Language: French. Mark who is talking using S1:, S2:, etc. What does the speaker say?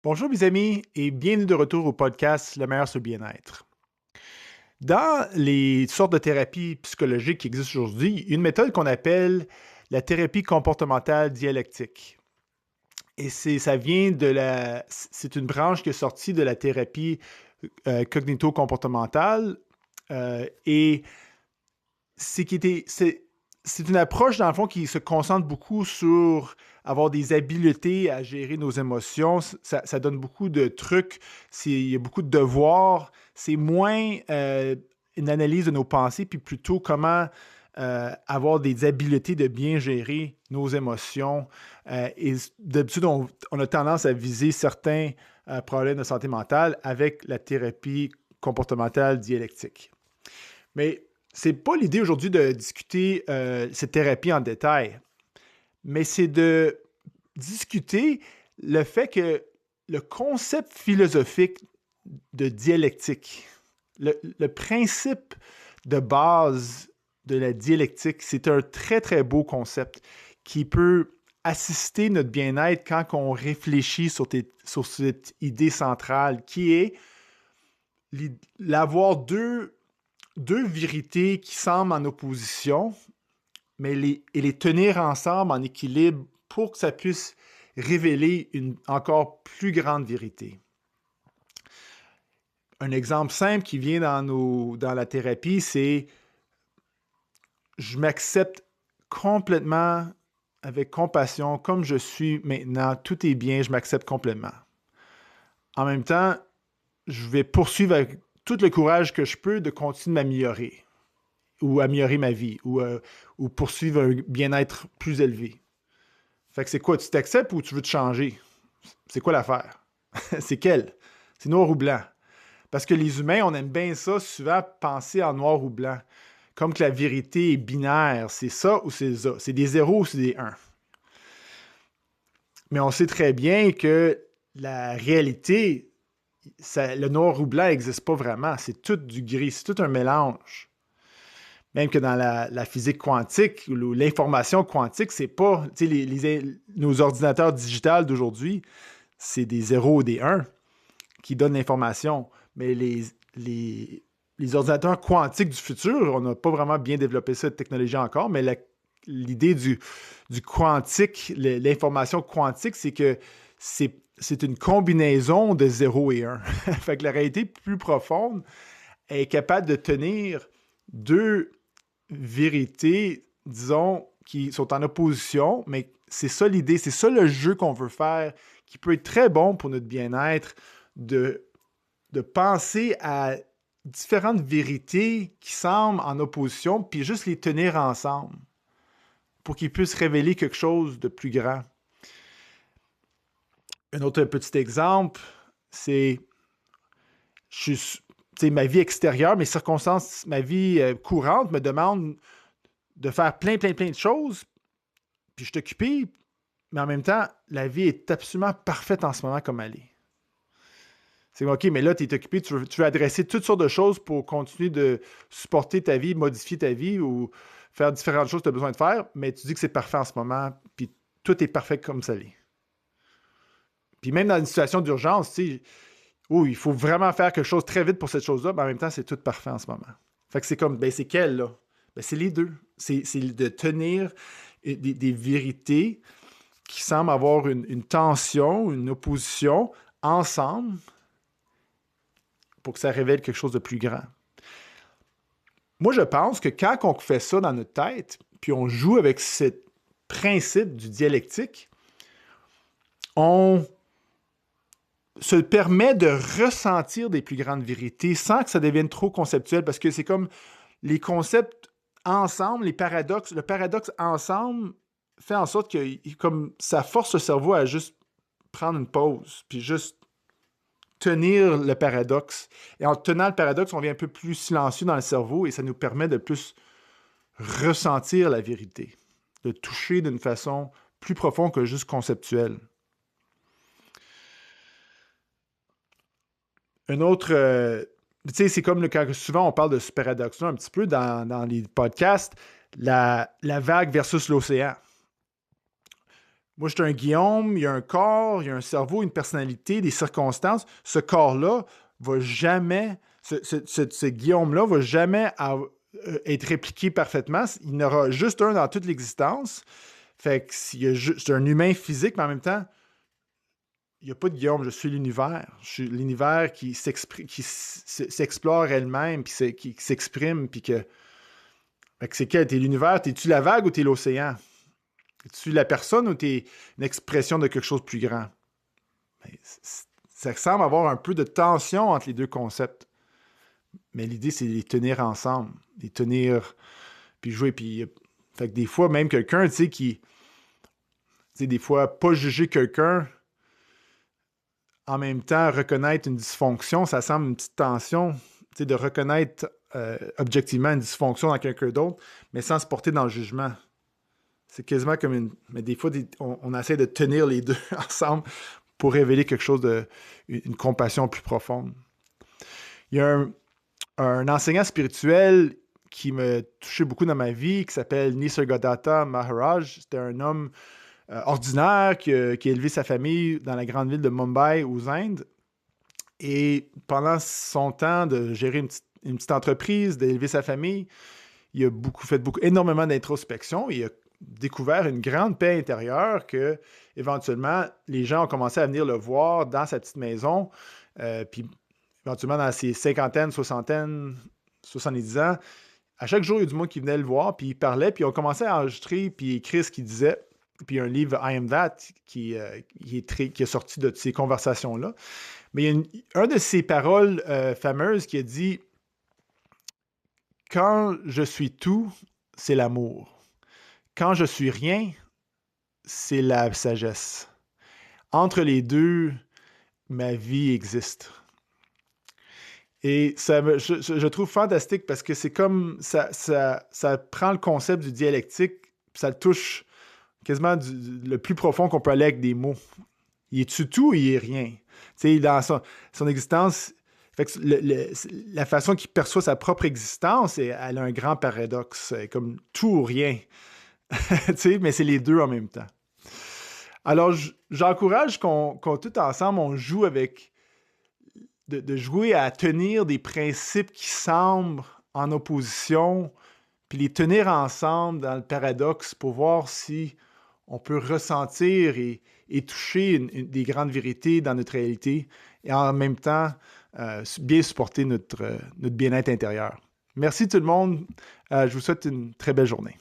S1: Bonjour mes amis et bienvenue de retour au podcast Le meilleur sur le bien-être. Dans les sortes de thérapies psychologiques qui existent aujourd'hui, il y a une méthode qu'on appelle la thérapie comportementale dialectique. Et ça vient c'est une branche qui est sortie de la thérapie cognito-comportementale et c'est qui était, c'est une approche, dans le fond, qui se concentre beaucoup sur avoir des habiletés à gérer nos émotions. Ça donne beaucoup de trucs. Il y a beaucoup de devoirs. C'est moins une analyse de nos pensées, puis plutôt comment avoir des habiletés de bien gérer nos émotions. Et d'habitude, on a tendance à viser certains problèmes de santé mentale avec la thérapie comportementale dialectique. Mais c'est pas l'idée aujourd'hui de discuter cette thérapie en détail, mais c'est de discuter le fait que le concept philosophique de dialectique, le principe de base de la dialectique, c'est un très, très beau concept qui peut assister notre bien-être quand on réfléchit sur cette idée centrale qui est l'avoir deux vérités qui semblent en opposition, mais les tenir ensemble en équilibre pour que ça puisse révéler une encore plus grande vérité. Un exemple simple qui vient dans la thérapie, c'est je m'accepte complètement avec compassion, comme je suis maintenant, tout est bien, je m'accepte complètement. En même temps, je vais poursuivre avec tout le courage que je peux de continuer de m'améliorer ou améliorer ma vie ou poursuivre un bien-être plus élevé. Fait que c'est quoi? Tu t'acceptes ou tu veux te changer? C'est quoi l'affaire? C'est quelle? C'est noir ou blanc. Parce que les humains, on aime bien ça, souvent penser en noir ou blanc. Comme que la vérité est binaire. C'est ça ou c'est ça. C'est des zéros ou c'est des 1. Mais on sait très bien que la réalité, le noir ou blanc n'existe pas vraiment. C'est tout du gris. C'est tout un mélange. Même que dans la physique quantique ou l'information quantique, c'est pas, tu sais, nos ordinateurs digitales d'aujourd'hui, c'est des zéros ou des 1 qui donnent l'information. Mais les ordinateurs quantiques du futur, on n'a pas vraiment bien développé cette technologie encore, mais l'idée du quantique, l'information quantique, c'est que c'est une combinaison de 0 et 1. Fait que la réalité plus profonde est capable de tenir deux vérités, disons, qui sont en opposition, mais c'est ça l'idée, c'est ça le jeu qu'on veut faire, qui peut être très bon pour notre bien-être, de penser à différentes vérités qui semblent en opposition, puis juste les tenir ensemble pour qu'ils puissent révéler quelque chose de plus grand. Un autre petit exemple, c'est je suis, ma vie extérieure, mes circonstances, ma vie courante me demande de faire plein, plein, plein de choses, puis je suis occupé, mais en même temps, la vie est absolument parfaite en ce moment comme elle est. C'est OK, mais là, tu es occupé, tu veux adresser toutes sortes de choses pour continuer de supporter ta vie, modifier ta vie ou faire différentes choses que tu as besoin de faire, mais tu dis que c'est parfait en ce moment, puis tout est parfait comme ça l'est. Puis même dans une situation d'urgence, tu sais, oh, il faut vraiment faire quelque chose très vite pour cette chose-là, mais en même temps, c'est tout parfait en ce moment. Fait que c'est comme, ben c'est quelle, là? Ben c'est les deux. C'est de tenir des vérités qui semblent avoir une tension, une opposition ensemble pour que ça révèle quelque chose de plus grand. Moi, je pense que quand on fait ça dans notre tête, puis on joue avec ce principe du dialectique, on se permet de ressentir des plus grandes vérités sans que ça devienne trop conceptuel, parce que c'est comme les concepts ensemble, le paradoxe ensemble fait en sorte que comme ça force le cerveau à juste prendre une pause, puis juste tenir le paradoxe. Et en tenant le paradoxe, on devient un peu plus silencieux dans le cerveau et ça nous permet de plus ressentir la vérité, de toucher d'une façon plus profonde que juste conceptuelle. Un autre, tu sais, c'est comme quand souvent on parle de ce paradoxe-là un petit peu dans les podcasts, la vague versus l'océan. moi, je suis un Guillaume, il y a un corps, il y a un cerveau, une personnalité, des circonstances. Ce corps-là va jamais, ce Guillaume-là va jamais être répliqué parfaitement. Il y en aura juste un dans toute l'existence. Fait que c'est un humain physique, mais en même temps, il n'y a pas de Guillaume, je suis l'univers. Je suis l'univers qui s'explore elle-même, puis qui s'exprime, puis que. Fait que c'est quel? T'es l'univers, t'es-tu la vague ou t'es l'océan? Es-tu la personne ou t'es une expression de quelque chose de plus grand? Ben, ça semble avoir un peu de tension entre les deux concepts. Mais l'idée, c'est de les tenir ensemble. Les tenir, puis jouer. Puis, fait que des fois, même quelqu'un, tu sais, qui. Tu sais, des fois, pas juger quelqu'un, en même temps, reconnaître une dysfonction, ça semble une petite tension. Tu sais, de reconnaître objectivement une dysfonction dans quelqu'un d'autre, mais sans se porter dans le jugement. C'est quasiment comme une. Mais des fois, on essaie de tenir les deux ensemble pour révéler quelque chose une compassion plus profonde. Il y a un enseignant spirituel qui m'a touché beaucoup dans ma vie, qui s'appelle Nisargadatta Maharaj. C'était un homme ordinaire qui a élevé sa famille dans la grande ville de Mumbai, aux Indes. Et pendant son temps de gérer une petite entreprise, d'élever sa famille, il a énormément d'introspection. Il a découvert une grande paix intérieure que, éventuellement, les gens ont commencé à venir le voir dans sa petite maison. Puis, éventuellement, dans ses cinquantaines, soixantaines, 70 ans, à chaque jour, il y a du monde qui venait le voir, puis il parlait, puis on commençait à enregistrer, puis écrire ce qu'il disait. Puis il y a un livre, I Am That, qui est sorti de ces conversations-là. Mais il y a un de ses paroles fameuses qui a dit « Quand je suis tout, c'est l'amour. Quand je suis rien, c'est la sagesse. Entre les deux, ma vie existe. » Et je trouve fantastique parce que c'est comme ça prend le concept du dialectique, puis ça le touche quasiment le plus profond qu'on peut aller avec des mots. Il est-tu tout ou il est rien? Tu sais, dans son existence, fait que la façon qu'il perçoit sa propre existence, elle a un grand paradoxe, comme tout ou rien. Tu sais, mais c'est les deux en même temps. Alors, j'encourage qu'on tout ensemble, on joue avec de jouer à tenir des principes qui semblent en opposition, puis les tenir ensemble dans le paradoxe pour voir si on peut ressentir et toucher des grandes vérités dans notre réalité et en même temps bien supporter notre bien-être intérieur. Merci tout le monde. Je vous souhaite une très belle journée.